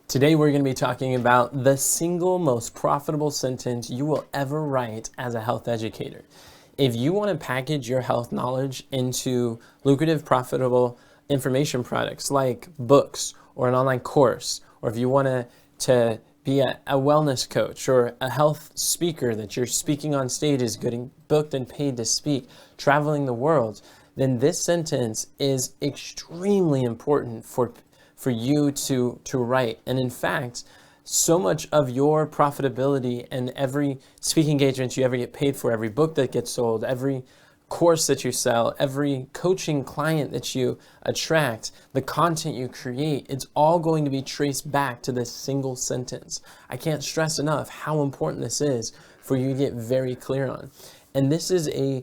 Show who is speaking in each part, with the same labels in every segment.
Speaker 1: Today we're going to be talking about the single most profitable sentence you will ever write as a health educator. If you want to package your health knowledge into lucrative, profitable information products like books or an online course, or if you want to be a wellness coach or a health speaker that you're speaking on stages, getting booked and paid to speak, traveling the world, then this sentence is extremely important for you to write. And in fact, so much of your profitability and every speaking engagement you ever get paid for, every book that gets sold, every course that you sell, every coaching client that you attract, the content you create, it's all going to be traced back to this single sentence. I can't stress enough how important this is for you to get very clear on. And this is a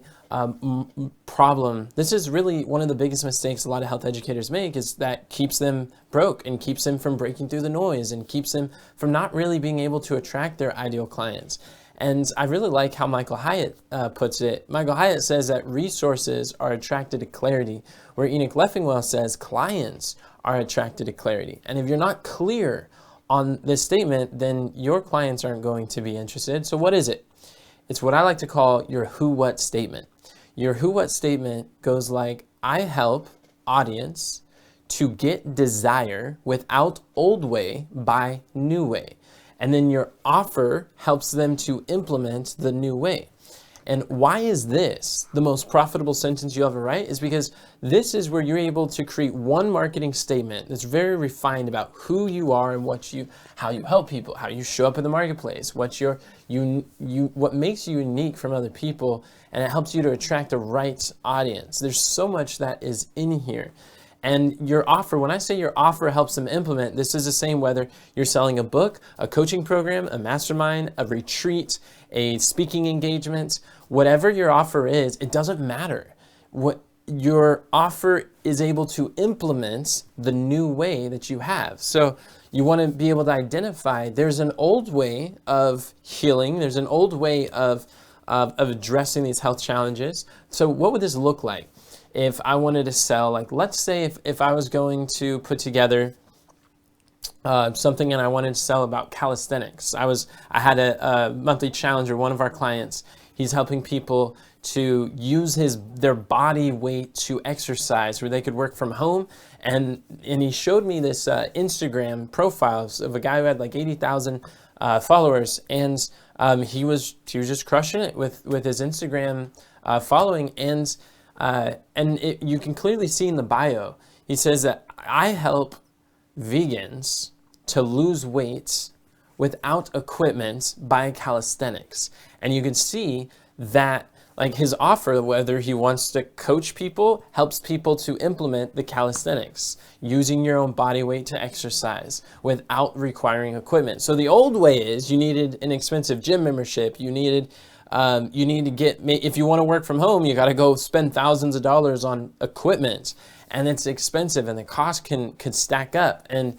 Speaker 1: problem. This is really one of the biggest mistakes a lot of health educators make, is that keeps them broke and keeps them from breaking through the noise and keeps them from not really being able to attract their ideal clients. And I really like how Michael Hyatt puts it. Michael Hyatt says that resources are attracted to clarity, where Enoch Leffingwell says clients are attracted to clarity. And if you're not clear on this statement, then your clients aren't going to be interested. So what is it? It's what I like to call your who-what statement. Your who-what statement goes like, I help audience to get desire without old way by new way. And then your offer helps them to implement the new way. And why is this the most profitable sentence you'll ever write? Is because this is where you're able to create one marketing statement that's very refined about who you are and how you help people, how you show up in the marketplace, what makes you unique from other people, and it helps you to attract the right audience. There's so much that is in here. And your offer, when I say your offer helps them implement, this is the same whether you're selling a book, a coaching program, a mastermind, a retreat, a speaking engagement, whatever your offer is, it doesn't matter. What your offer is able to implement the new way that you have. So you want to be able to identify there's an old way of healing, there's an old way of addressing these health challenges. So what would this look like? If I wanted to sell, like let's say if I was going to put together something and I wanted to sell about calisthenics. I had a monthly challenge where one of our clients, he's helping people to use their body weight to exercise, where they could work from home. And he showed me this Instagram profiles of a guy who had like 80,000 followers, and he was just crushing it with his Instagram following. You can clearly see in the bio, he says that I help vegans to lose weight without equipment by calisthenics. And you can see that like his offer, whether he wants to coach people, helps people to implement the calisthenics, using your own body weight to exercise without requiring equipment. So the old way is you needed an expensive gym membership, you need to get, if you want to work from home, you got to go spend thousands of dollars on equipment, and it's expensive, and the cost could stack up. And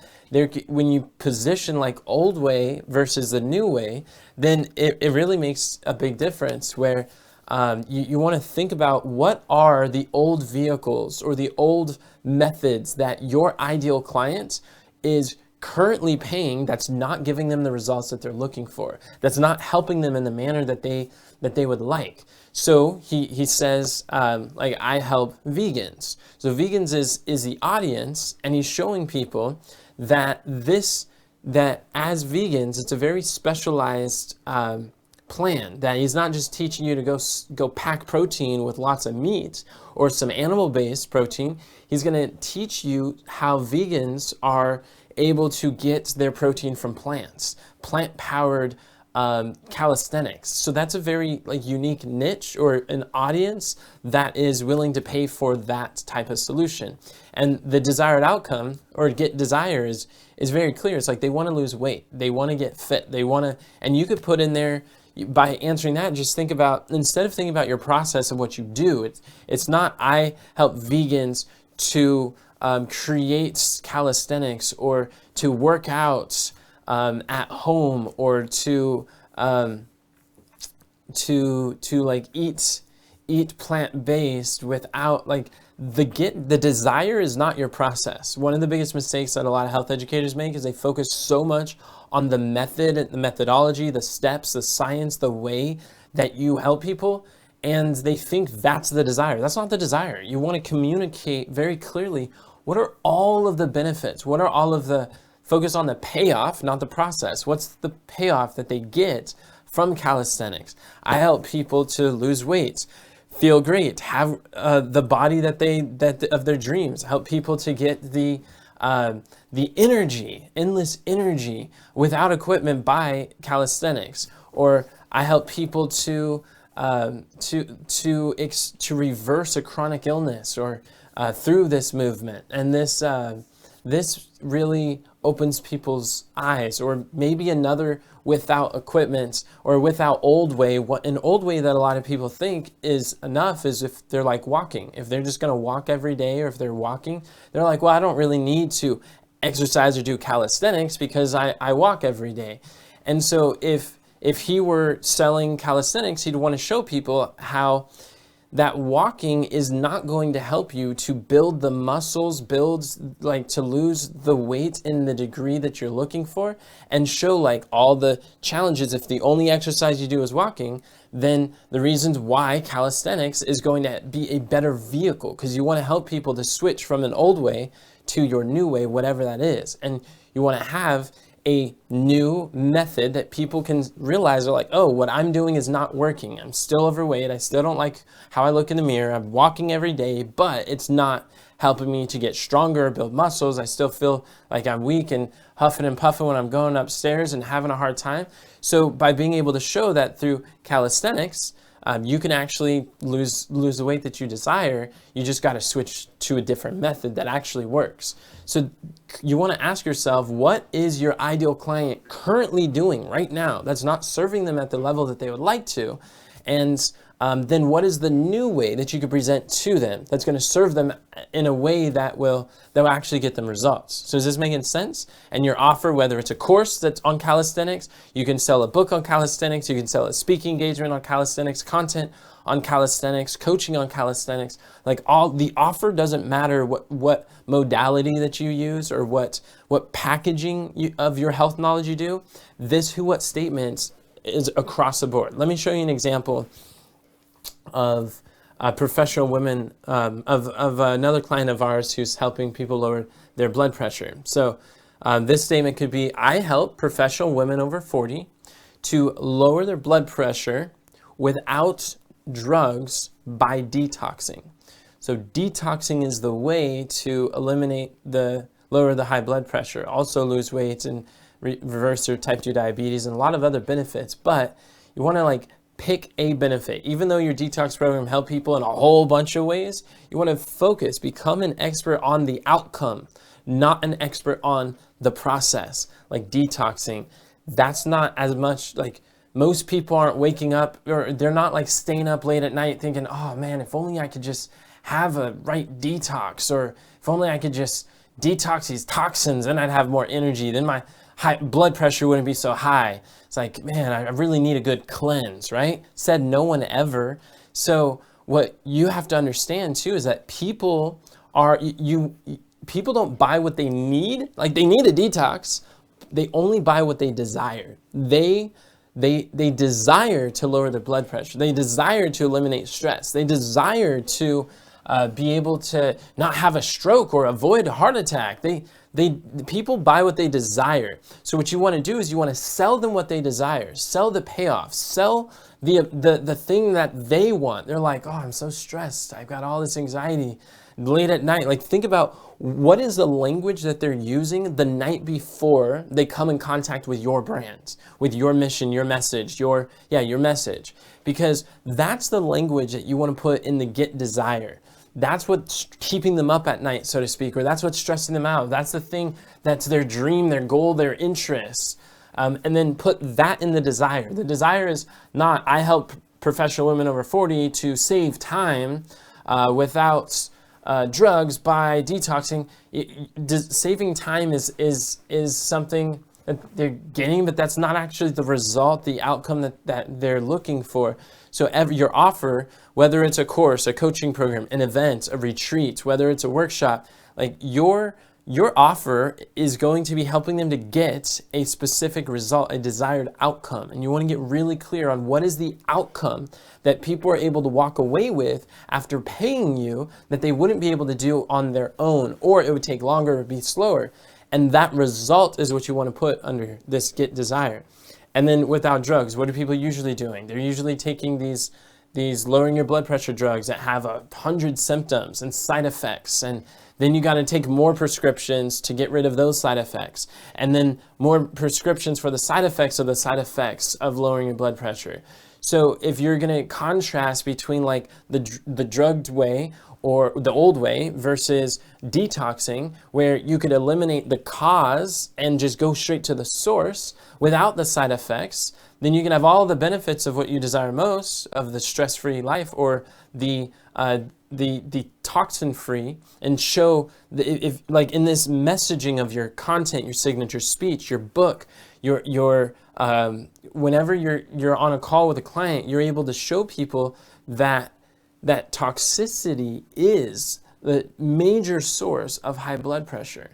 Speaker 1: when you position like old way versus the new way, then it really makes a big difference, where you want to think about what are the old vehicles or the old methods that your ideal client is currently paying, that's not giving them the results that they're looking for, that's not helping them in the manner that they would like. So he says, like, I help vegans. So vegans is the audience, and he's showing people that as vegans, it's a very specialized plan, that he's not just teaching you to go pack protein with lots of meat or some animal-based protein. He's going to teach you how vegans are able to get their protein from plants, plant-powered calisthenics. So that's a very unique niche, or an audience that is willing to pay for that type of solution. And the desired outcome, or get desire, is very clear. It's like they want to lose weight, they want to get fit, and you could put in there, by answering that, just think about, instead of thinking about your process of what you do, it's not I help vegans to create calisthenics, or to work out at home, or to like eat eat plant-based without like the desire is not your process. One of the biggest mistakes that a lot of health educators make is they focus so much on the method, the methodology, the steps, the science, the way that you help people, and they think that's the desire. That's not the desire. You want to communicate very clearly what are all of the benefits, what are all of the, focus on the payoff, not the process. What's the payoff that they get from calisthenics? I help people to lose weight, feel great, have the body that of their dreams, help people to get the energy, endless energy without equipment by calisthenics. Or I help people to reverse a chronic illness or through this movement. And this really opens people's eyes. Or maybe another without equipment or without old way. An old way that a lot of people think is enough is if they're like walking. If they're just going to walk every day, or if they're walking, they're like, well, I don't really need to exercise or do calisthenics because I walk every day. And so if he were selling calisthenics, he'd want to show people how that walking is not going to help you to build the muscles, to lose the weight in the degree that you're looking for, and show like all the challenges. If the only exercise you do is walking, then the reasons why calisthenics is going to be a better vehicle, because you want to help people to switch from an old way to your new way, whatever that is. And you want to have a new method that people can realize are like, oh, what I'm doing is not working. I'm still overweight. I still don't like how I look in the mirror. I'm walking every day, but it's not helping me to get stronger, build muscles. I still feel like I'm weak and huffing and puffing when I'm going upstairs and having a hard time. So by being able to show that through calisthenics, you can actually lose the weight that you desire. You just got to switch to a different method that actually works. So you want to ask yourself, what is your ideal client currently doing right now that's not serving them at the level that they would like to? And then what is the new way that you could present to them that's going to serve them in a way that will actually get them results? So is this making sense? And your offer, whether it's a course that's on calisthenics, you can sell a book on calisthenics, you can sell a speaking engagement on calisthenics, content on calisthenics, coaching on calisthenics. Like all the offer doesn't matter what modality that you use or what packaging of your health knowledge you do. This who what statements is across the board. Let me show you an example of professional women, of another client of ours who's helping people lower their blood pressure. So this statement could be, I help professional women over 40 to lower their blood pressure without drugs by detoxing. So detoxing is the way to lower the high blood pressure, also lose weight and reverse their type 2 diabetes and a lot of other benefits. But you want to like pick a benefit. Even though your detox program help people in a whole bunch of ways, you want to focus, become an expert on the outcome, not an expert on the process. Like detoxing, that's not as much like, most people aren't waking up, or they're not like staying up late at night thinking, oh man, if only I could just have a right detox, or if only I could just detox these toxins, then I'd have more energy, then my high blood pressure wouldn't be so high. It's like, man, I really need a good cleanse, right? Said no one ever. So what you have to understand too is that people don't buy what they need. Like they need a detox. They only buy what they desire. They desire to lower their blood pressure. They desire to eliminate stress. They desire to be able to not have a stroke or avoid a heart attack. People buy what they desire. So what you want to do is you want to sell them what they desire. Sell the payoff. Sell the thing that they want. They're like, oh, I'm so stressed. I've got all this anxiety late at night. Like think about what is the language that they're using the night before they come in contact with your brand, with your mission, your message, your message. Because that's the language that you want to put in the get desire. That's what's keeping them up at night, so to speak, or that's what's stressing them out. That's the thing that's their dream, their goal, their interest. And then put that in the desire. The desire is not, I help professional women over 40 to save time without drugs by detoxing. Saving time is something that they're getting, but that's not actually the result, the outcome that they're looking for. So your offer, whether it's a course, a coaching program, an event, a retreat, whether it's a workshop, like your offer is going to be helping them to get a specific result, a desired outcome. And you want to get really clear on what is the outcome that people are able to walk away with after paying you that they wouldn't be able to do on their own, or it would take longer or be slower. And that result is what you want to put under this get desire. And then without drugs, what are people usually doing? They're usually taking these lowering your blood pressure drugs that have 100 symptoms and side effects. And then you got to take more prescriptions to get rid of those side effects. And then more prescriptions for the side effects of lowering your blood pressure. So if you're going to contrast between like the drugged way or the old way versus detoxing, where you could eliminate the cause and just go straight to the source without the side effects, then you can have all the benefits of what you desire most, of the stress-free life, or the toxin-free, and show if like in this messaging of your content, your signature speech, your book, your whenever you're on a call with a client, you're able to show people that toxicity is the major source of high blood pressure.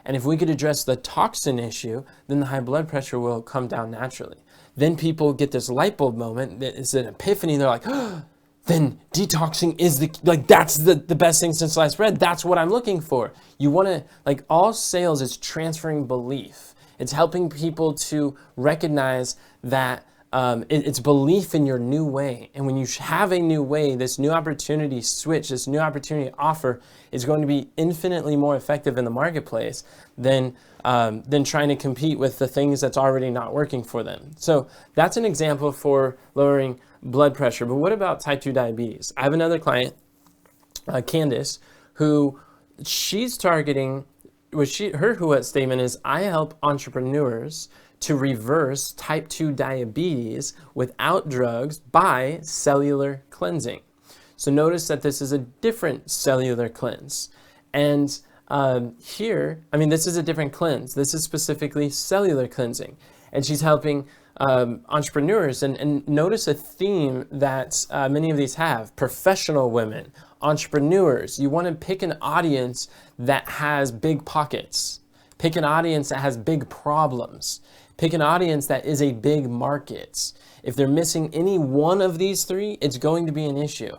Speaker 1: And if we could address the toxin issue, then the high blood pressure will come down naturally. Then people get this light bulb moment, it's an epiphany, they're like, oh, then detoxing is that's the best thing since sliced bread. That's what I'm looking for. You want to, like, all sales is transferring belief. It's helping people to recognize that it's belief in your new way. And when you have a new way, this new opportunity switch, this new opportunity offer is going to be infinitely more effective in the marketplace than trying to compete with the things that's already not working for them. So that's an example for lowering blood pressure. But what about type 2 diabetes? I have another client, Candace, who she's targeting, her who statement is, I help entrepreneurs to reverse type 2 diabetes without drugs by cellular cleansing. So notice that this is a different cellular cleanse. And here, this is a different cleanse. This is specifically cellular cleansing. And she's helping entrepreneurs. And notice a theme that many of these have: professional women, entrepreneurs. You want to pick an audience that has big pockets. Pick an audience that has big problems. Pick an audience that is a big market. If they're missing any one of these three, it's going to be an issue.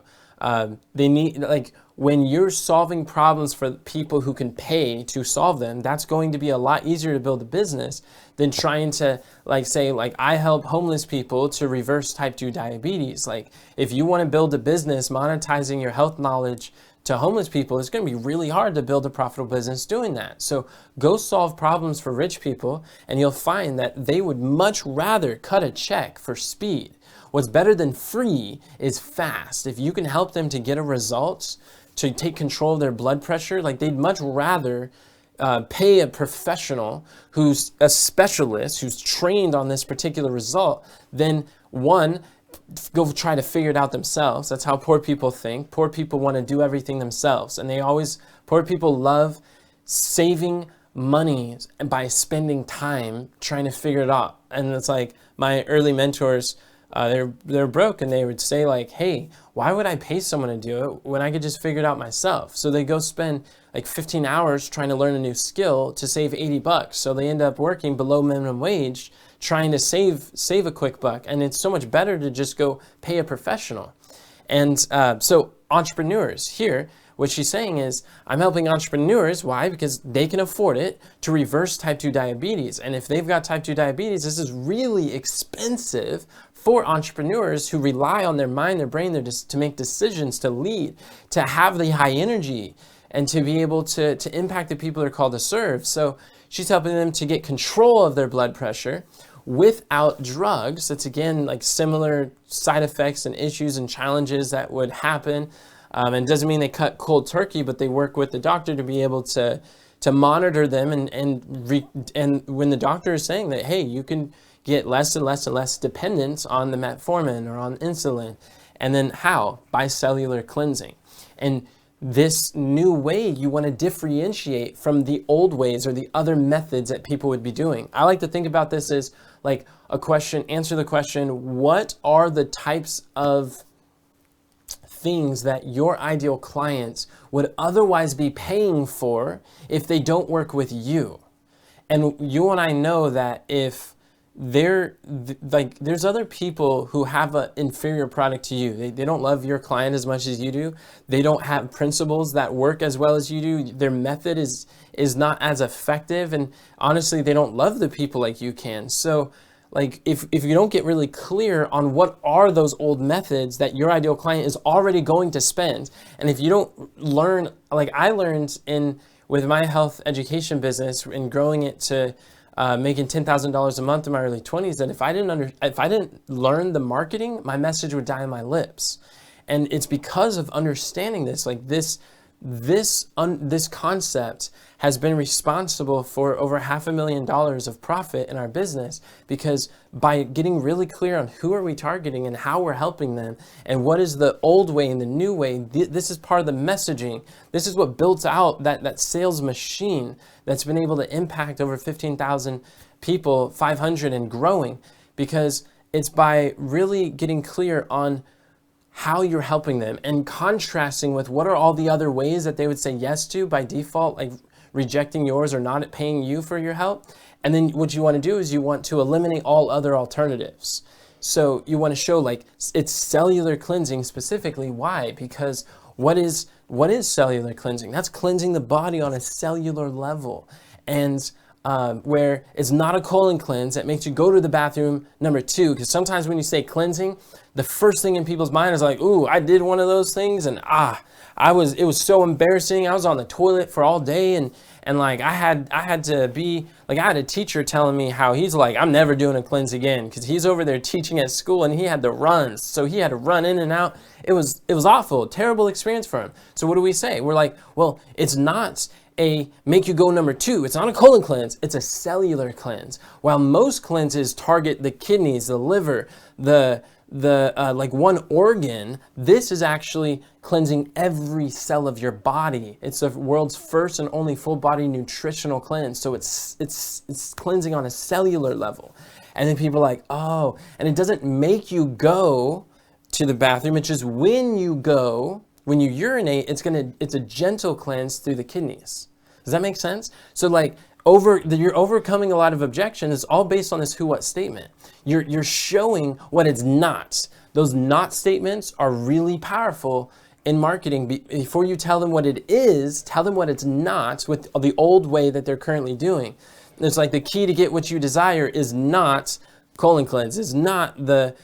Speaker 1: They need, like, when you're solving problems for people who can pay to solve them, that's going to be a lot easier to build a business than trying to, like, say, like, I help homeless people to reverse type 2 diabetes. Like, if you want to build a business monetizing your health knowledge to homeless people, it's going to be really hard to build a profitable business doing that. So go solve problems for rich people, and you'll find that they would much rather cut a check for speed. What's better than free is fast. If you can help them to get a result, to take control of their blood pressure, like, they'd much rather pay a professional who's a specialist, who's trained on this particular result, than one, go try to figure it out themselves. That's how poor people think. Poor people want to do everything themselves. And poor people love saving money by spending time trying to figure it out. And it's like, my early mentors, they're broke, and they would say, like, hey, why would I pay someone to do it when I could just figure it out myself? So they go spend like 15 hours trying to learn a new skill to save $80. So they end up working below minimum wage trying to save a quick buck. And it's so much better to just go pay a professional. And so entrepreneurs here, what she's saying is, I'm helping entrepreneurs. Why? Because they can afford it, to reverse type 2 diabetes. And if they've got type 2 diabetes, this is really expensive for entrepreneurs who rely on their mind, their brain, to make decisions, to lead, to have the high energy, and to be able to impact the people they're called to serve. So she's helping them to get control of their blood pressure without drugs. That's, again, like, similar side effects and issues and challenges that would happen. And it doesn't mean they cut cold turkey, but they work with the doctor to be able to monitor them. And when the doctor is saying that, hey, you can get less and less and less dependence on the metformin or on insulin. And then how? By cellular cleansing. And this new way you want to differentiate from the old ways or the other methods that people would be doing. I like to think about this as like a question, answer the question, what are the types of things that your ideal clients would otherwise be paying for if they don't work with you? And you and I know that if there's other people who have an inferior product to you. They don't love your client as much as you do. They don't have principles that work as well as you do. Their method is not as effective. And honestly, they don't love the people like you can. So like if you don't get really clear on what are those old methods that your ideal client is already going to spend, and if you don't learn, like I learned with my health education business and growing it to making $10,000 a month in my early 20s, that if I didn't learn the marketing, my message would die on my lips. And it's because of understanding this, like this concept has been responsible for over $500,000 of profit in our business, because by getting really clear on who are we targeting and how we're helping them and what is the old way and the new way, this is part of the messaging. This is what builds out that sales machine that's been able to impact over 15,000 people, 500 and growing, because it's by really getting clear on how you're helping them and contrasting with what are all the other ways that they would say yes to by default, like rejecting yours or not paying you for your help. And then what you want to do is you want to eliminate all other alternatives. So you want to show like it's cellular cleansing specifically. Why? Because what is cellular cleansing? That's cleansing the body on a cellular level. And where it's not a colon cleanse that makes you go to the bathroom number 2, because sometimes when you say cleansing, the first thing in people's mind is like, ooh, I did one of those things and it was so embarrassing. I was on the toilet for all day and like I had to be like, I had a teacher telling me how he's like, I'm never doing a cleanse again, because he's over there teaching at school and he had the runs, so he had to run in and out. It was awful, terrible experience for him. So what do we say? We're like, well, it's not a make you go number 2. It's not a colon cleanse. It's a cellular cleanse. While most cleanses target the kidneys, the liver, the like one organ, this is actually cleansing every cell of your body. It's the world's first and only full body nutritional cleanse. So it's cleansing on a cellular level. And then people are like, oh, and it doesn't make you go to the bathroom. It's just when you go, when you urinate, it's a gentle cleanse through the kidneys. Does that make sense? So like you're overcoming a lot of objections. It's all based on this who, what statement. You're showing what it's not. Those not statements are really powerful in marketing. Before you tell them what it is, tell them what it's not with the old way that they're currently doing. It's like the key to get what you desire is not colon cleanse. It's not the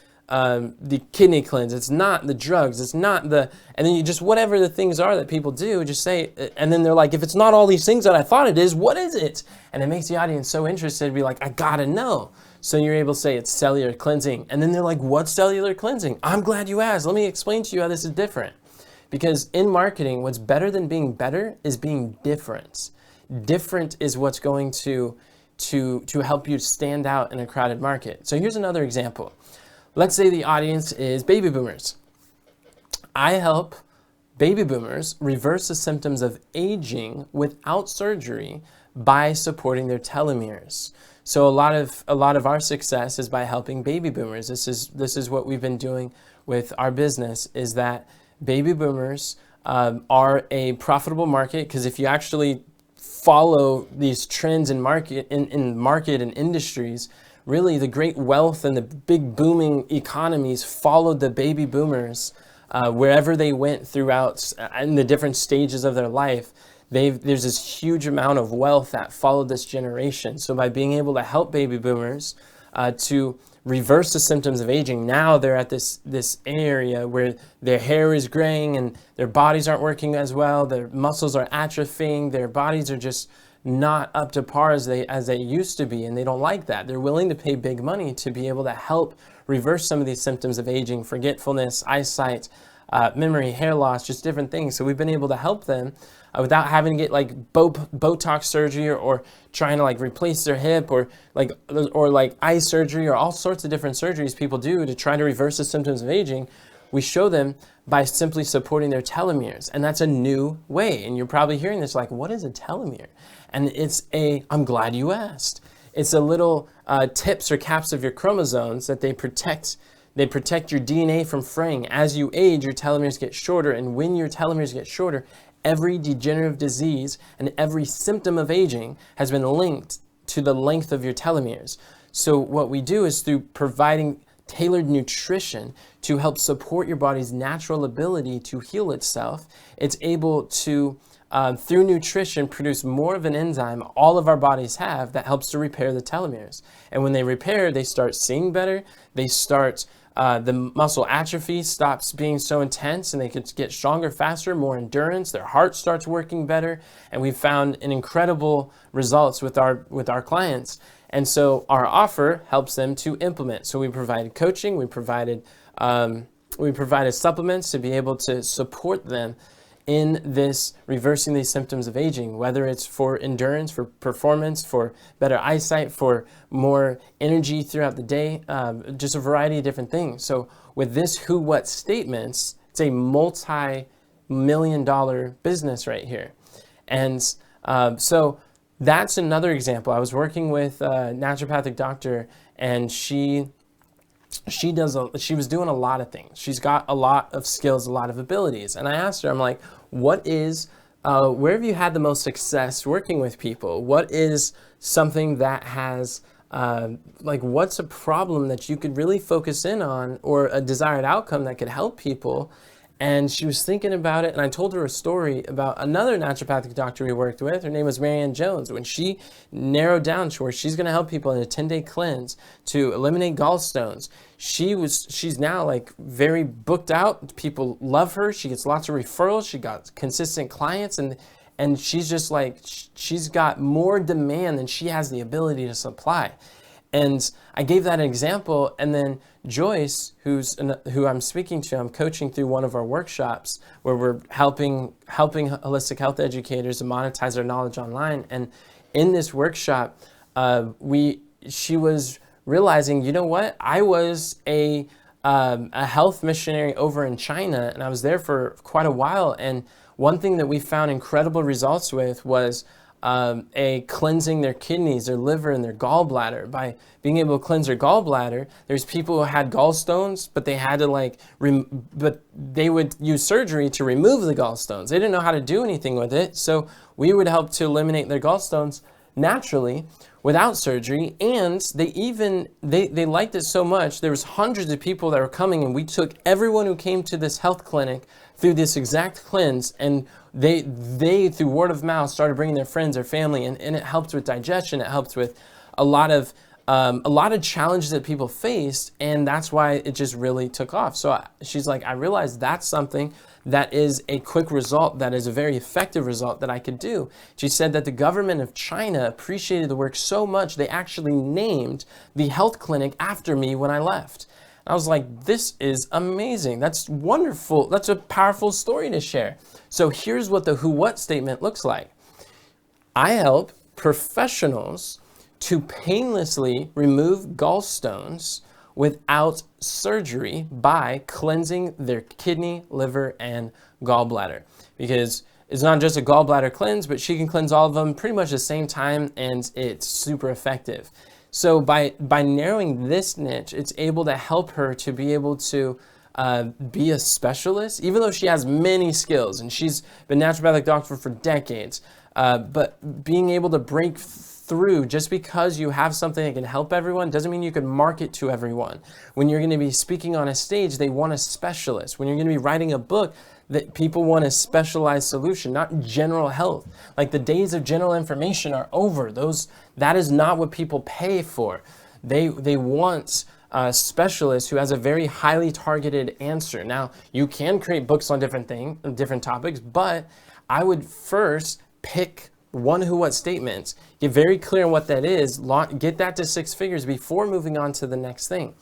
Speaker 1: kidney cleanse. It's not the drugs. It's not and then you just, whatever the things are that people do, just say, and then they're like, if it's not all these things that I thought it is, what is it? And it makes the audience so interested to be like, I gotta know. So you're able to say it's cellular cleansing. And then they're like, what's cellular cleansing? I'm glad you asked. Let me explain to you how this is different. Because in marketing, what's better than being better is being different. Different is what's going to help you stand out in a crowded market. So here's another example. Let's say the audience is baby boomers. I help baby boomers reverse the symptoms of aging without surgery by supporting their telomeres. So a lot of our success is by helping baby boomers. This is what we've been doing with our business, is that baby boomers are a profitable market, because if you actually follow these trends in market and industries, really the great wealth and the big booming economies followed the baby boomers wherever they went throughout in the different stages of their life. There's this huge amount of wealth that followed this generation. So by being able to help baby boomers to reverse the symptoms of aging, now they're at this area where their hair is graying and their bodies aren't working as well, their muscles are atrophying, their bodies are just not up to par as they used to be, and they don't like that. They're willing to pay big money to be able to help reverse some of these symptoms of aging, forgetfulness, eyesight, memory, hair loss, just different things. So we've been able to help them without having to get like Botox surgery or trying to like replace their hip or like eye surgery or all sorts of different surgeries people do to try to reverse the symptoms of aging. we show them by simply supporting their telomeres. And that's a new way. And you're probably hearing this like, what is a telomere? And I'm glad you asked. It's a little tips or caps of your chromosomes that they protect your DNA from fraying. As you age, your telomeres get shorter. And when your telomeres get shorter, every degenerative disease and every symptom of aging has been linked to the length of your telomeres. So what we do is through providing tailored nutrition to help support your body's natural ability to heal itself, it's able to, through nutrition, produce more of an enzyme all of our bodies have that helps to repair the telomeres. And when they repair, they start seeing better. They start, the muscle atrophy stops being so intense, and they can get stronger faster, more endurance. Their heart starts working better. And we've found an incredible results with our clients. And so our offer helps them to implement. So we provided coaching, we provided supplements to be able to support them in this reversing these symptoms of aging, whether it's for endurance, for performance, for better eyesight, for more energy throughout the day, just a variety of different things. So with this who, what statements, it's a multi-million-dollar business right here. And so that's another example. I was working with a naturopathic doctor, and she was doing a lot of things. She's got a lot of skills, a lot of abilities. And I asked her, I'm like, where have you had the most success working with people? What is something that has, what's a problem that you could really focus in on, or a desired outcome that could help people? And she was thinking about it, and I told her a story about another naturopathic doctor we worked with. Her name was Marianne Jones. When she narrowed down to where she's going to help people in a 10-day cleanse to eliminate gallstones, she's now like very booked out. People love her. She gets lots of referrals. She got consistent clients, and she's just like, she's got more demand than she has the ability to supply. And I gave that an example, and then Joyce, who I'm speaking to, I'm coaching through one of our workshops where we're helping holistic health educators to monetize their knowledge online. And in this workshop, she was realizing, you know what? I was a health missionary over in China, and I was there for quite a while. And one thing that we found incredible results with was cleansing their kidneys, their liver, and their gallbladder. By being able to cleanse their gallbladder, there's people who had gallstones, but they had to but they would use surgery to remove the gallstones. They didn't know how to do anything with it, so we would help to eliminate their gallstones naturally without surgery. And they liked it so much, there was hundreds of people that were coming, and we took everyone who came to this health clinic through this exact cleanse, and they through word of mouth started bringing their friends, their family, and it helped with digestion. It helped with a lot of challenges that people faced, and that's why it just really took off. So she's like, I realized that's something that is a quick result, that is a very effective result that I could do. She said that the government of China appreciated the work so much, they actually named the health clinic after me when I left. I was like, this is amazing. That's wonderful. That's a powerful story to share. So here's what the who what statement looks like. I help professionals to painlessly remove gallstones without surgery by cleansing their kidney, liver, and gallbladder. Because it's not just a gallbladder cleanse, but she can cleanse all of them pretty much at the same time, and it's super effective. So by narrowing this niche, it's able to help her to be able to be a specialist, even though she has many skills, and she's been a naturopathic doctor for decades. But being able to break through, just because you have something that can help everyone doesn't mean you can market to everyone. When you're going to be speaking on a stage, they want a specialist. When you're going to be writing a book, that people want a specialized solution, not general health. Like, the days of general information are over. That is not what people pay for. They want a specialist who has a very highly targeted answer. Now, you can create books on different topics, but I would first pick one who what statements, get very clear on what that is, get that to 6 figures before moving on to the next thing.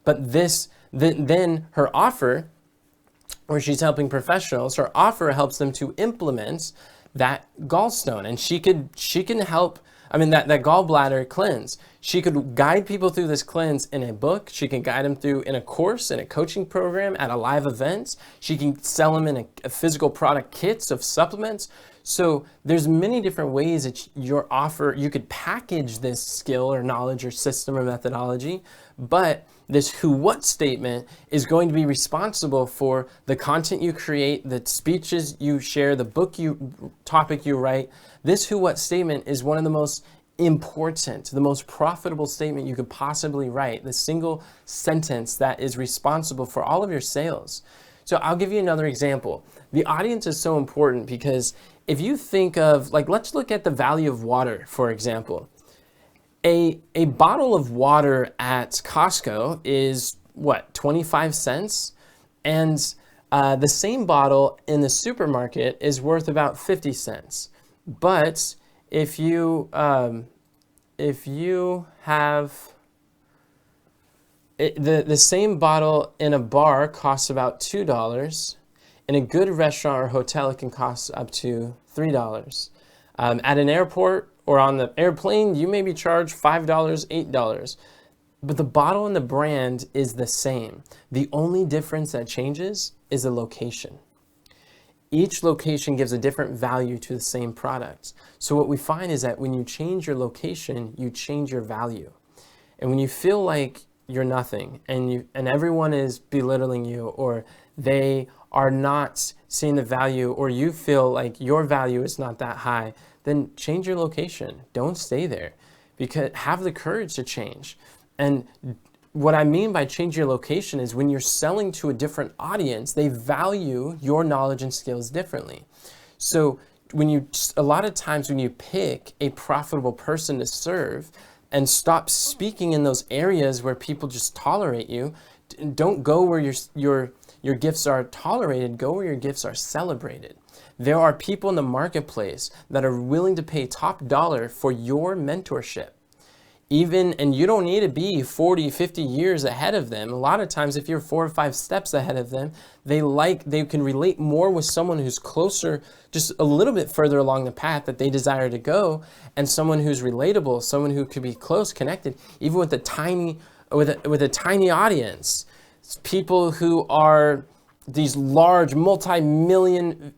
Speaker 1: But then her offer, where she's helping professionals, her offer helps them to implement that gallstone, and she can help that gallbladder cleanse. She could guide people through this cleanse in a book. She can guide them through in a course, in a coaching program, at a live event. She can sell them in a physical product kits of supplements. So there's many different ways that you could package this skill or knowledge or system or methodology, but this who what statement is going to be responsible for the content you create, the speeches you share, the topic you write. This who what statement is one of the most important, the most profitable statement you could possibly write, the single sentence that is responsible for all of your sales. So I'll give you another example. The audience is so important because if you think of, let's look at the value of water, for example. A bottle of water at Costco is what, 25 cents? And the same bottle in the supermarket is worth about 50 cents. But if you have the same bottle in a bar costs about $2. In a good restaurant or hotel, it can cost up to $3. At an airport or on the airplane, you may be charged $5, $8. But the bottle and the brand is the same. The only difference that changes is the location. Each location gives a different value to the same product. So what we find is that when you change your location, you change your value. And when you feel like you're nothing and everyone is belittling you, or they are not seeing the value, or you feel like your value is not that high, then change your location. Don't stay there, because have the courage to change. And what I mean by change your location is when you're selling to a different audience, they value your knowledge and skills differently. So a lot of times when you pick a profitable person to serve and stop speaking in those areas where people just tolerate you, don't go where your gifts are tolerated, go where your gifts are celebrated. There are people in the marketplace that are willing to pay top dollar for your mentorship. And you don't need to be 40, 50 years ahead of them. A lot of times, if you're 4 or 5 steps ahead of them, they can relate more with someone who's closer, just a little bit further along the path that they desire to go, and someone who's relatable, someone who could be close, connected, even with a tiny audience. It's people who are these large multi-million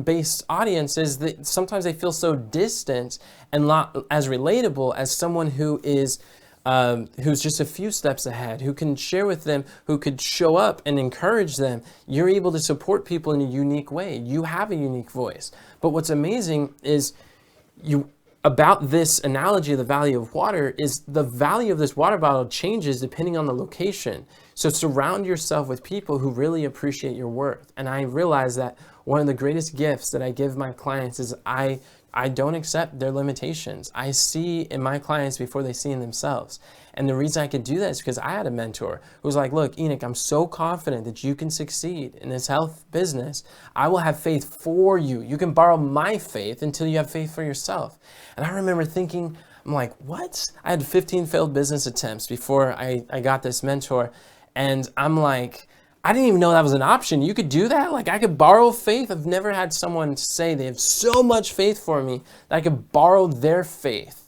Speaker 1: based audiences that sometimes they feel so distant and not as relatable as someone who is who's just a few steps ahead, who can share with them, who could show up and encourage them. You're able to support people in a unique way. You have a unique voice. But what's amazing is about this analogy of the value of water is the value of this water bottle changes depending on the location. So surround yourself with people who really appreciate your worth. And I realize that one of the greatest gifts that I give my clients is I don't accept their limitations. I see in my clients before they see in themselves. And the reason I could do that is because I had a mentor who was like, look, Enoch, I'm so confident that you can succeed in this health business. I will have faith for you. You can borrow my faith until you have faith for yourself. And I remember thinking, I'm like, what? I had 15 failed business attempts before I got this mentor. And I'm like, I didn't even know that was an option. You could do that? Like, I could borrow faith? I've never had someone say they have so much faith for me that I could borrow their faith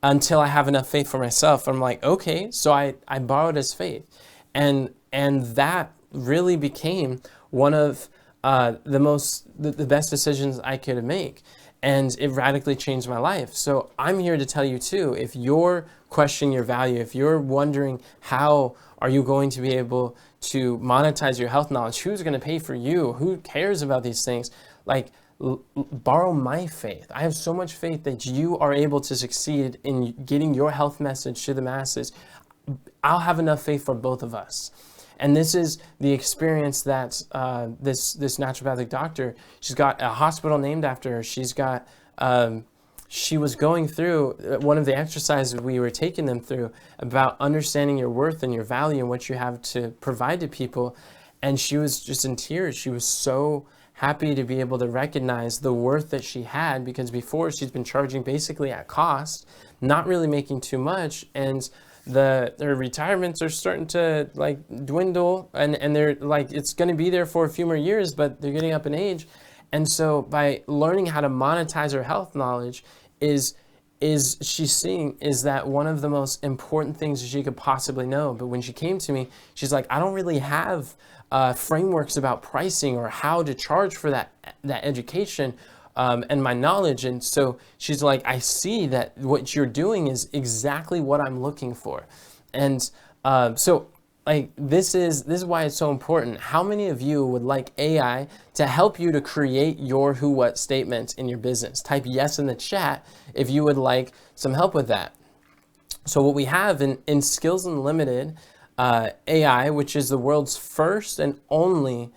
Speaker 1: until I have enough faith for myself. I'm like, okay, so I borrowed his faith. And that really became one of the best decisions I could make. And it radically changed my life. So I'm here to tell you too, if you're questioning your value, if you're wondering how are you going to be able to monetize your health knowledge, who's going to pay for you, who cares about these things, borrow my faith. I have so much faith that you are able to succeed in getting your health message to the masses. I'll have enough faith for both of us. And this is the experience that this naturopathic doctor, she's got a hospital named after her. She's got, she was going through one of the exercises we were taking them through about understanding your worth and your value and what you have to provide to people. And she was just in tears. She was so happy to be able to recognize the worth that she had, because before she's been charging basically at cost, not really making too much. And their retirements are starting to dwindle, and they're it's going to be there for a few more years, but they're getting up in age. And so by learning how to monetize her health knowledge is is she's seeing is that one of the most important things she could possibly know. But when she came to me, she's like, I don't really have frameworks about pricing or how to charge for that education and my knowledge. And so she's like, I see that what you're doing is exactly what I'm looking for. And so like this is why it's so important. How many of you would like AI to help you to create your who what statements in your business? Type yes in the chat if you would like some help with that. So what we have in Skills Unlimited AI, which is the world's first and only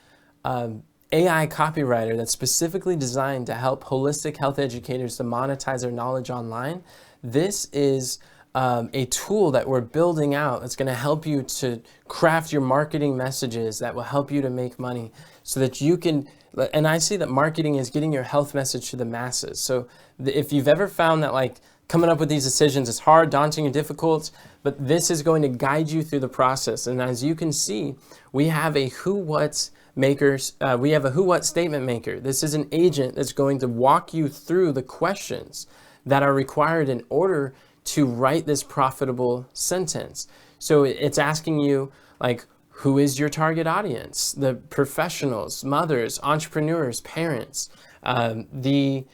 Speaker 1: AI copywriter that's specifically designed to help holistic health educators to monetize their knowledge online. This is a tool that we're building out that's going to help you to craft your marketing messages that will help you to make money so that you can, and I see that marketing is getting your health message to the masses. So if you've ever found that like coming up with these decisions is hard, daunting, and difficult, but this is going to guide you through the process. And as you can see, we have a who what makers, we have a who what statement maker. This is an agent that's going to walk you through the questions that are required in order to write this profitable sentence. So it's asking you like, who is your target audience? The professionals, mothers, entrepreneurs, parents. You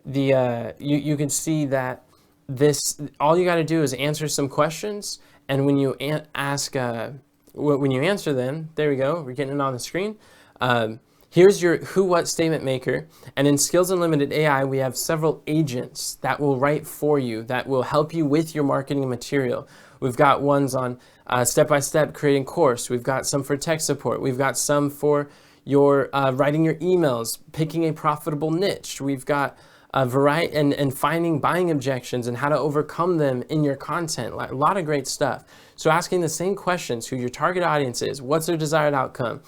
Speaker 1: can see that this, all you got to do is answer some questions, and when you when you answer them, there we go, we're getting it on the screen. Here's your who what statement maker, and in Skills Unlimited AI, we have several agents that will write for you, that will help you with your marketing material. We've got ones on step-by-step creating course. We've got some for tech support. We've got some for your writing your emails, picking a profitable niche. We've got a variety and finding buying objections and how to overcome them in your content. Like, a lot of great stuff. So asking the same questions: who your target audience is, what's their desired outcome,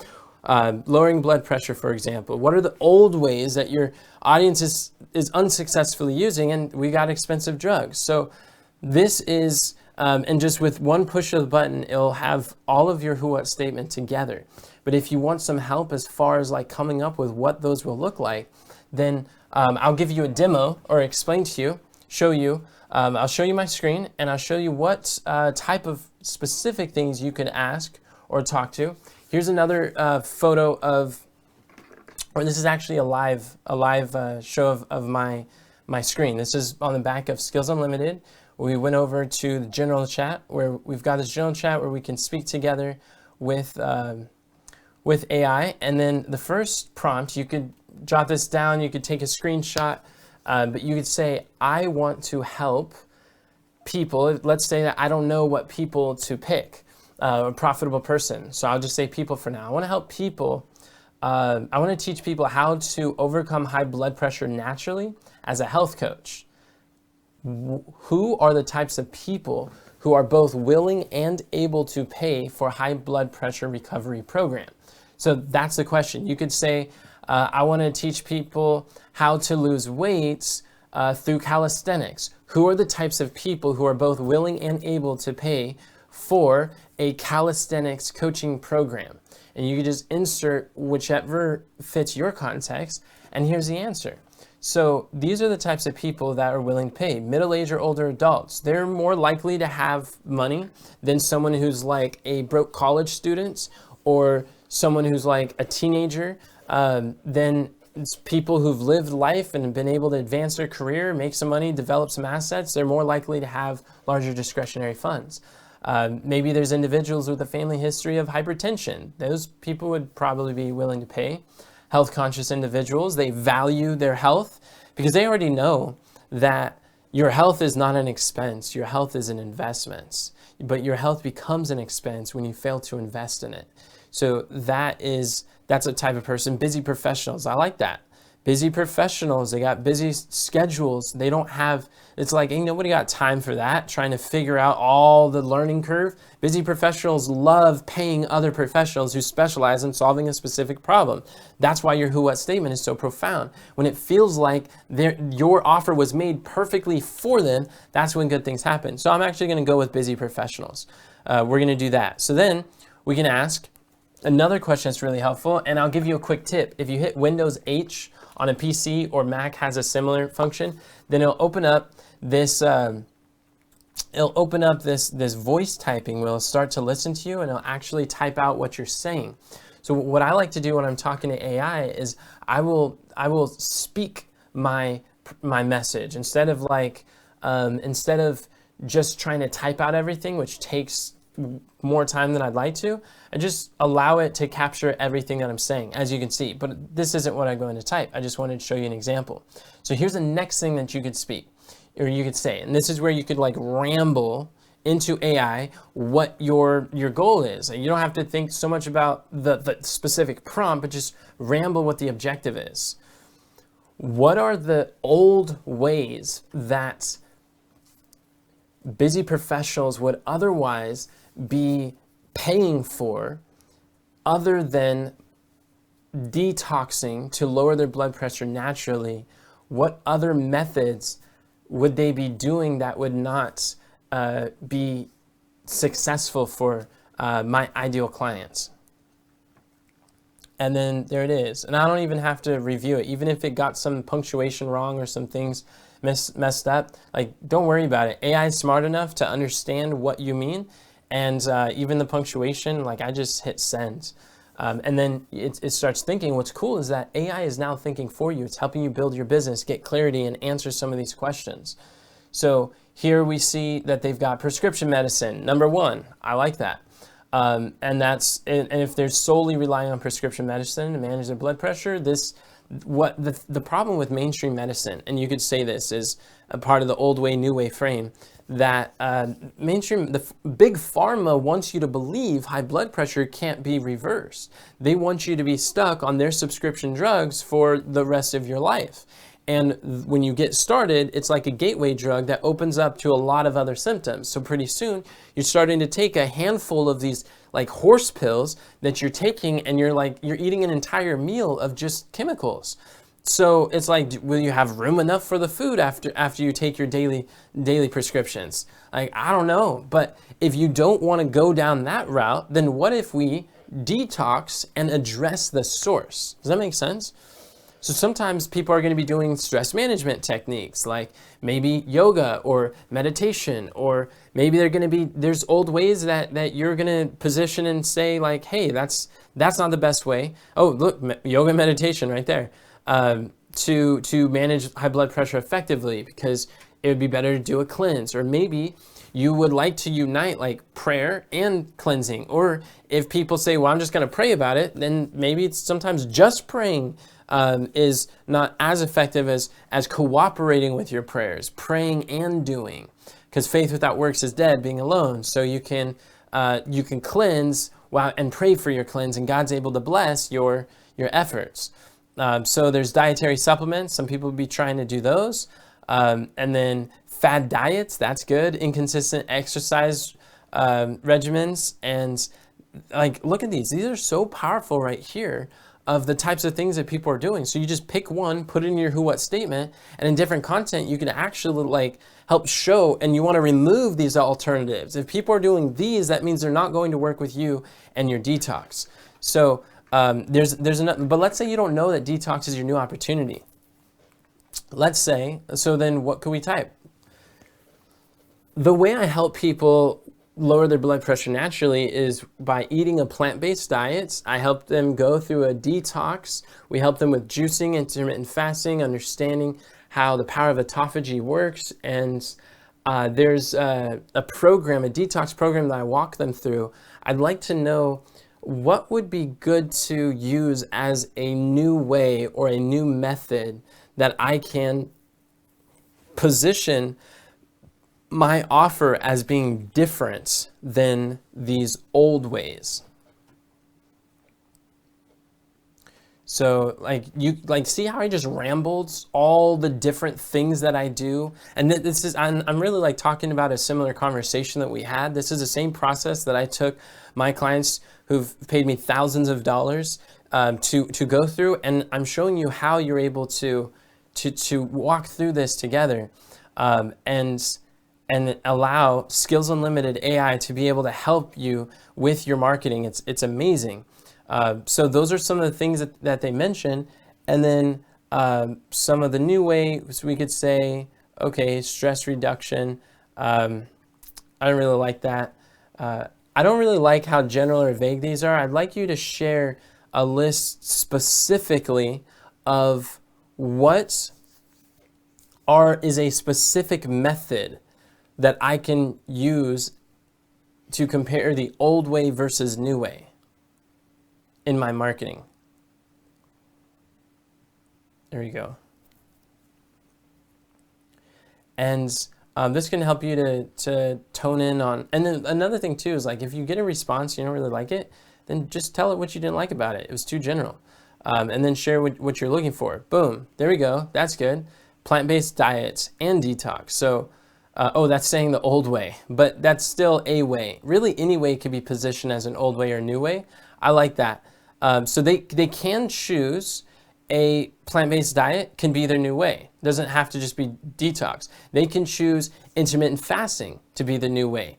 Speaker 1: lowering blood pressure, for example. What are the old ways that your audience is unsuccessfully using? And we got expensive drugs. So this is, and just with one push of the button, it'll have all of your who what statement together. But if you want some help as far as like coming up with what those will look like, then I'll give you a demo or explain to you, show you. I'll show you my screen, and I'll show you what type of specific things you can ask or talk to. Here's another photo of, or this is actually a live show of my screen. This is on the back of Skills Unlimited. We went over to the general chat, where we've got this general chat where we can speak together with AI. And then the first prompt, you could jot this down, you could take a screenshot, but you could say, I want to help people. Let's say that I don't know what people to pick. A profitable person. So I'll just say people for now. I want to help people. I want to teach people how to overcome high blood pressure naturally as a health coach. Who are the types of people who are both willing and able to pay for high blood pressure recovery program? So that's the question. You could say, I want to teach people how to lose weight through calisthenics. Who are the types of people who are both willing and able to pay for a calisthenics coaching program? And you can just insert whichever fits your context, and here's the answer. So these are the types of people that are willing to pay. Middle-aged or older adults. They're more likely to have money than someone who's like a broke college student or someone who's like a teenager. Then it's people who've lived life and been able to advance their career, make some money, develop some assets. They're more likely to have larger discretionary funds. Maybe there's individuals with a family history of hypertension. Those people would probably be willing to pay. Health conscious individuals, they value their health because they already know that your health is not an expense. Your health is an investment, but your health becomes an expense when you fail to invest in it. So that's a type of person. Busy professionals, I like that. Busy professionals, they got busy schedules. They don't have, it's like, ain't nobody got time for that, trying to figure out all the learning curve. Busy professionals love paying other professionals who specialize in solving a specific problem. That's why your who what statement is so profound. When it feels like your offer was made perfectly for them, that's when good things happen. So I'm actually gonna go with busy professionals. We're gonna do that. So then we can ask another question that's really helpful, and I'll give you a quick tip. If you hit Windows H on a PC, or Mac has a similar function, then it'll open up this it'll open up this voice typing where it'll start to listen to you and it'll actually type out what you're saying. So what I like to do when I'm talking to AI is I will speak my message instead of just trying to type out everything, which takes more time than I'd like to. I just allow it to capture everything that I'm saying, as you can see. But this isn't what I'm going to type. I just wanted to show you an example. So here's the next thing that you could speak, or you could say, and this is where you could like ramble into AI what your goal is. You don't have to think so much about the specific prompt, but just ramble what the objective is. What are the old ways that busy professionals would otherwise be paying for other than detoxing to lower their blood pressure naturally? What other methods would they be doing that would not be successful for my ideal clients? And then there it is. And I don't even have to review it. Even if it got some punctuation wrong or some things messed up, like, don't worry about it. AI is smart enough to understand what you mean. And even the punctuation, like, I just hit send. And then it starts thinking. What's cool is that AI is now thinking for you. It's helping you build your business, get clarity, and answer some of these questions. So here we see that they've got prescription medicine, number 1. I like that. And if they're solely relying on prescription medicine to manage their blood pressure, the problem with mainstream medicine, and you could say this is a part of the old way, new way frame, that the big pharma wants you to believe high blood pressure can't be reversed. They want you to be stuck on their subscription drugs for the rest of your life. And when you get started, it's like a gateway drug that opens up to a lot of other symptoms. So pretty soon, you're starting to take a handful of these like horse pills that you're taking, and you're eating an entire meal of just chemicals. So it's like, will you have room enough for the food after you take your daily prescriptions? Like, I don't know. But if you don't want to go down that route, then what if we detox and address the source? Does that make sense? So sometimes people are going to be doing stress management techniques, like maybe yoga or meditation, or maybe there's old ways that you're going to position and say like, hey, that's not the best way. Oh, look, yoga meditation right there, to manage high blood pressure effectively, because it would be better to do a cleanse. Or maybe you would like to unite like prayer and cleansing. Or if people say, well, I'm just going to pray about it, then maybe it's sometimes just praying is not as effective as cooperating with your prayers, praying and doing, because faith without works is dead, being alone. So you can cleanse and pray for your cleanse, and God's able to bless your efforts. So there's dietary supplements. Some people will be trying to do those, and then fad diets. That's good. Inconsistent exercise regimens, and like, look at these. These are so powerful right here, of the types of things that people are doing. So you just pick one, put it in your who what statement, and in different content, you can actually like help show, and you want to remove these alternatives. If people are doing these, that means they're not going to work with you and your detox. So there's another, but let's say you don't know that detox is your new opportunity. Let's say, so then what could we type? The way I help people lower their blood pressure naturally is by eating a plant-based diet. I help them go through a detox. We help them with juicing, intermittent fasting, understanding how the power of autophagy works. And there's a program, a detox program that I walk them through. I'd like to know what would be good to use as a new way or a new method that I can position my offer as being different than these old ways. So see how I just rambled all the different things that I do? And I'm really like talking about a similar conversation that we had. This is the same process that I took my clients who've paid me thousands of dollars to go through. And I'm showing you how you're able to walk through this together, and allow Skills Unlimited AI to be able to help you with your marketing. It's amazing. So those are some of the things that they mention. And then some of the new ways we could say, Okay, stress reduction. I don't really like that. I don't really like how general or vague these are. I'd like you to share a list specifically of what is a specific method that I can use to compare the old way versus new way in my marketing. There you go. And this can help you to tone in on, and then another thing too is like if you get a response, you don't really like it, then just tell it what you didn't like about it. It was too general. And then share what you're looking for. Boom, there we go, that's good. Plant-based diets and detox. So, oh, that's saying the old way, but that's still a way. Really any way can be positioned as an old way or new way. I like that. So they can choose a plant-based diet can be their new way. It doesn't have to just be detox. They can choose intermittent fasting to be the new way.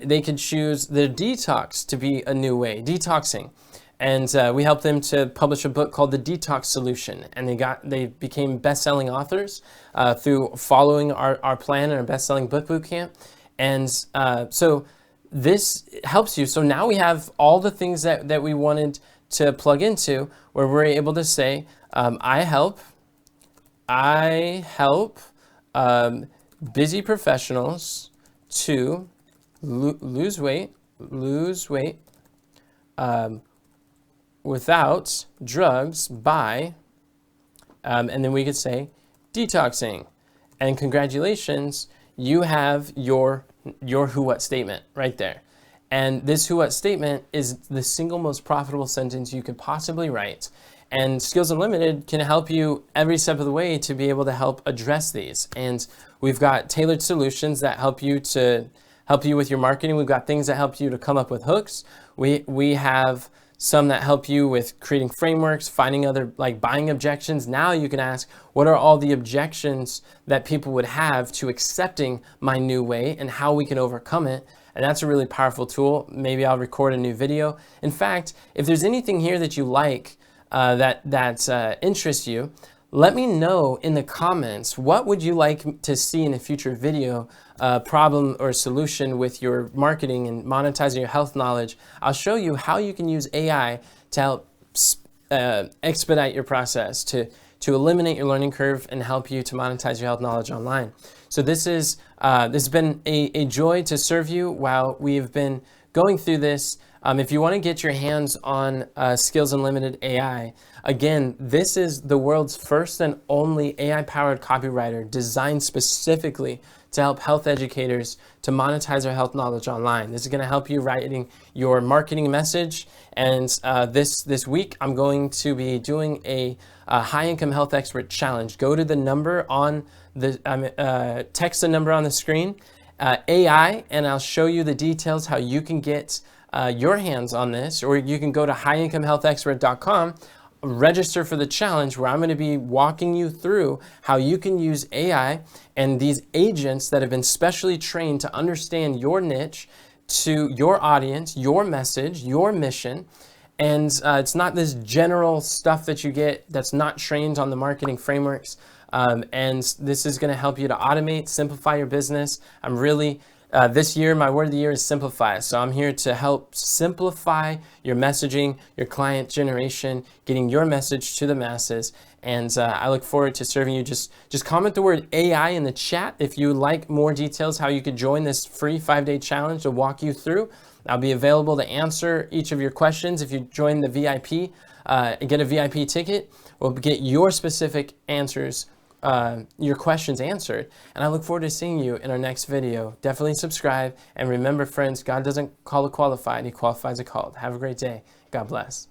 Speaker 1: They can choose their detox to be a new way, detoxing. And we helped them to publish a book called The Detox Solution. And they became best-selling authors through following our plan and our best-selling book boot camp. And so this helps you. So now we have all the things that we wanted to plug into, where we're able to say, I help busy professionals to lose weight without drugs by, and then we could say detoxing. And congratulations, you have your who what statement right there. And this who what statement is the single most profitable sentence you could possibly write. And Skills Unlimited can help you every step of the way to be able to help address these. And we've got tailored solutions that help you with your marketing. We've got things that help you to come up with hooks. We have some that help you with creating frameworks, finding other like buying objections. Now you can ask, what are all the objections that people would have to accepting my new way and how we can overcome it? And that's a really powerful tool. Maybe I'll record a new video. In fact, if there's anything here that you like, that interests you, let me know in the comments. What would you like to see in a future video, problem or solution with your marketing and monetizing your health knowledge? I'll show you how you can use AI to help expedite your process, to eliminate your learning curve and help you to monetize your health knowledge online. So this has been a joy to serve you while we've been going through this. If you want to get your hands on Skills Unlimited AI, again, this is the world's first and only AI-powered copywriter designed specifically to help health educators to monetize their health knowledge online. This is going to help you writing your marketing message. And this week, I'm going to be doing a high-income health expert challenge. Go to the number on the text the number on the screen, AI, and I'll show you the details how you can get your hands on this, or you can go to highincomehealthexpert.com, register for the challenge where I'm going to be walking you through how you can use AI and these agents that have been specially trained to understand your niche, to your audience, your message, your mission. And it's not this general stuff that you get that's not trained on the marketing frameworks. And this is going to help you to automate, simplify your business. I'm really this year, my word of the year is simplify. So I'm here to help simplify your messaging, your client generation, getting your message to the masses. And I look forward to serving you. Just comment the word AI in the chat if you like more details, how you could join this free 5-day challenge to walk you through. I'll be available to answer each of your questions. If you join the VIP and get a VIP ticket, we'll get your specific answers, your questions answered. And I look forward to seeing you in our next video. Definitely subscribe. And remember, friends, God doesn't call a qualified, He qualifies a called. Have a great day. God bless.